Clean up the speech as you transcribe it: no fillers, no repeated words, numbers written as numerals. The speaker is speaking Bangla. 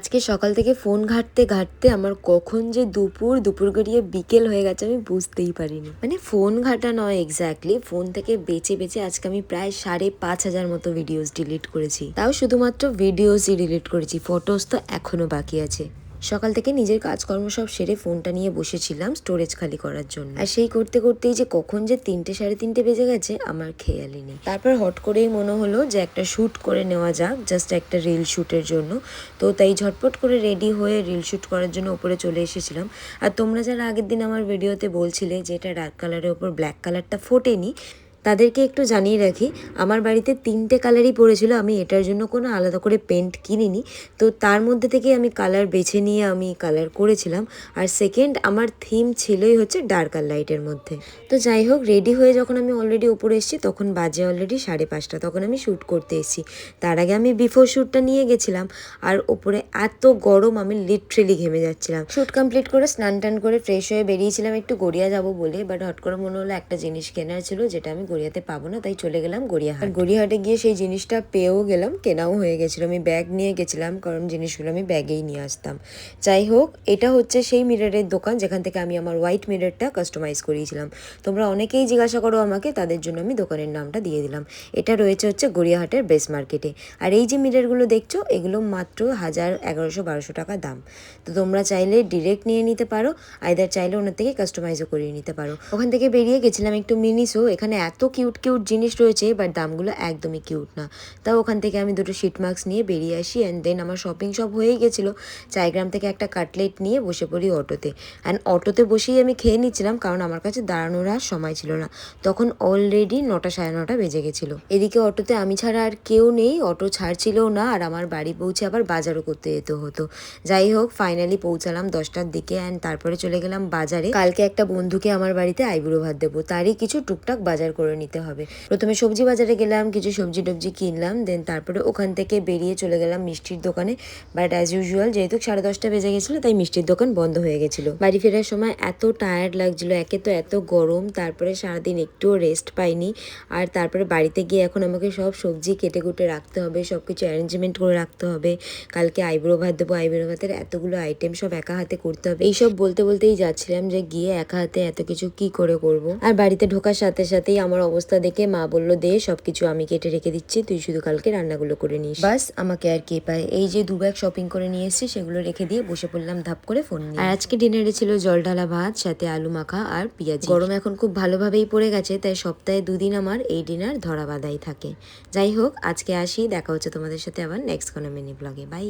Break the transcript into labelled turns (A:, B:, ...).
A: আজকে সকাল থেকে ফোন ঘাঁটতে ঘাঁটতে আমার কখন যে দুপুর গড়িয়ে বিকেল হয়ে গেছে আমি বুঝতেই পারিনি। মানে ফোন ঘাঁটা নয় এক্স্যাক্টলি, ফোন থেকে বেঁচে বেঁচে আজকে আমি প্রায় 5,500 মতো ভিডিওস ডিলিট করেছি। তাও শুধুমাত্র ভিডিওসই ডিলিট করেছি, ফটোস তো এখনো বাকি আছে। সকাল থেকে নিজের কাজকর্ম সব সেরে ফোনটা নিয়ে বসেছিলাম স্টোরেজ খালি করার জন্য, আর সেই করতে করতেই যে কখন যে 3টে 3:30 বেজে গেছে আমার খেয়ালই নেই। তারপর হট করেই মনে হলো যে একটা শ্যুট করে নেওয়া যাক, জাস্ট একটা রিল শ্যুটের জন্য। তো তাই ঝটপট করে রেডি হয়ে রিল শ্যুট করার জন্য উপরে চলে এসেছিলাম। আর তোমরা যারা আগের দিন আমার ভিডিওতে বলছিলে যে এটা ডার্ক কালারের ওপর ব্ল্যাক কালারটা ফোটেনি, তাদেরকে একটু জানিয়ে রাখি, আমার বাড়িতে 3টে কালারই পড়েছিল। আমি এটার জন্য কোনো আলাদা করে পেন্ট কিনিনি, তো তার মধ্যে থেকে আমি কালার বেছে নিয়ে আমি কালার করেছিলাম। আর সেকেন্ড আমার থিম ছিলই হচ্ছে ডার্ক আর লাইটের মধ্যে। তো যাই হোক, রেডি হয়ে যখন আমি অলরেডি উপরে এসেছি তখন বাজে অলরেডি 5:30, তখন আমি শ্যুট করতে এসেছি। তার আগে আমি বিফোর শ্যুটটা নিয়ে গেছিলাম, আর ওপরে এত গরম আমি লিটারেলি ঘেমে যাচ্ছিলাম। শ্যুট কমপ্লিট করে স্নান টান করে ফ্রেশ হয়ে বেরিয়েছিলাম একটু গড়িয়া যাব বলে, বাট হট করে মনে হলো একটা জিনিস কেনার ছিল যেটা আমি গড়িয়াতে পাবো না, তাই চলে গেলাম গড়িয়াহাট। গড়িয়াহাটে গিয়ে সেই জিনিসটা পেয়েও গেলাম, কেনাও হয়ে গেছিলো। আমি ব্যাগ নিয়ে গেছিলাম কারণ জিনিসগুলো আমি ব্যাগেই নিয়ে আসতাম। যাই হোক, এটা হচ্ছে সেই মিররের দোকান যেখান থেকে আমি আমার হোয়াইট মিররটা কাস্টমাইজ করিয়েছিলাম। তোমরা অনেকেই জিজ্ঞাসা করো আমাকে, তাদের জন্য আমি দোকানের নামটা দিয়ে দিলাম। এটা রয়েছে হচ্ছে গড়িয়াহাটের বেস মার্কেটে। আর এই যে মিররগুলো দেখছো, এগুলো মাত্র 1000, 1100, 1200 টাকা দাম। তো তোমরা চাইলে ডিরেক্ট নিয়ে নিতে পারো, আইদার চাইলে ওনার থেকে কাস্টমাইজও করিয়ে নিতে পারো। ওখান থেকে বেরিয়ে গেছিলাম একটু মিনিসো। এখানে এত কিউট কিউট জিনিস রয়েছে, বাট দামগুলো একদমই কিউট না। তাও ওখান থেকে আমি 2টো শিট মাস্ক নিয়ে বেরিয়ে আসি, অ্যান্ড দেন আমার শপিং সব হয়েই গেছিলো। চাইগ্রাম থেকে একটা কাটলেট নিয়ে বসে পড়ি অটোতে। অ্যান্ড অটোতে বসেই আমি খেয়ে নিচ্ছিলাম, কারণ আমার কাছে দাঁড়ানোর আর সময় ছিল না। তখন অলরেডি 9টা 9:30 বেজে গেছিলো। এদিকে অটোতে আমি ছাড়া আর কেউ নেই, অটো ছাড়ছিলও না, আর আমার বাড়ি পৌঁছে আবার বাজারও করতে যেতে হতো। যাই হোক, ফাইনালি পৌঁছালাম 10টার দিকে, অ্যান্ড তারপরে চলে গেলাম বাজারে। কালকে একটা বন্ধুকে আমার বাড়িতে আইবুড়ো ভাত দেবো, তারই কিছু টুকটাক বাজার করে নিতে হবে। প্রথমে সবজি বাজারে গেলাম, কিছু সবজি টবজি কিনলাম, দেন তারপরে ওখান থেকে বেরিয়ে চলে গেলাম মিষ্টির দোকানে। বাট অ্যাজ ইউজুয়াল যেহেতু 10:30 বেজে গেছিলো, তাই মিষ্টির দোকান বন্ধ হয়ে গেছিলো। বাড়ি ফেরার সময় এত টায়ার্ড লাগছিল, একে তো এত গরম, তারপরে সারাদিন একটুও রেস্ট পাইনি। আর তারপরে বাড়িতে গিয়ে এখন আমাকে সব সবজি কেটে কুটে রাখতে হবে, সব কিছু অ্যারেঞ্জমেন্ট করে রাখতে হবে। কালকে আইবুড়ো ভাত দেবো, আইবুড়ো ভাতের এতগুলো আইটেম সব একা হাতে করতে হবে। এইসব বলতে বলতেই যাচ্ছিলাম যে গিয়ে একা হাতে এত কিছু কি করে করব। আর বাড়িতে ঢোকার সাথে সাথেই আমার অবস্থা দেখে মা বলল, দে সবকিছু আমি কেটে রেখে দিচ্ছি, তুই শুধু কালকে রান্নাগুলো করে নিস। বাস, আমাকে আর কে পায়। এই যে 2 ব্যাগ শপিং করে নিয়ে এসেছি, সেগুলো রেখে দিয়ে বসে পড়লাম ধাপ করে ফোন নিয়ে। আর আজকে ডিনারে ছিল জল ঢালা ভাত, সাথে আলু মাখা আর পেঁয়াজি। গরম এখন খুব ভালোভাবেই পড়ে গেছে, তাই সপ্তাহে 2 দিন আমার এই ডিনার ধরা বাঁধাই থাকে। যাই হোক, আজকে আসি, দেখা হচ্ছে তোমাদের সাথে আবার নেক্সট কোনো মিনি ব্লগে। বাই।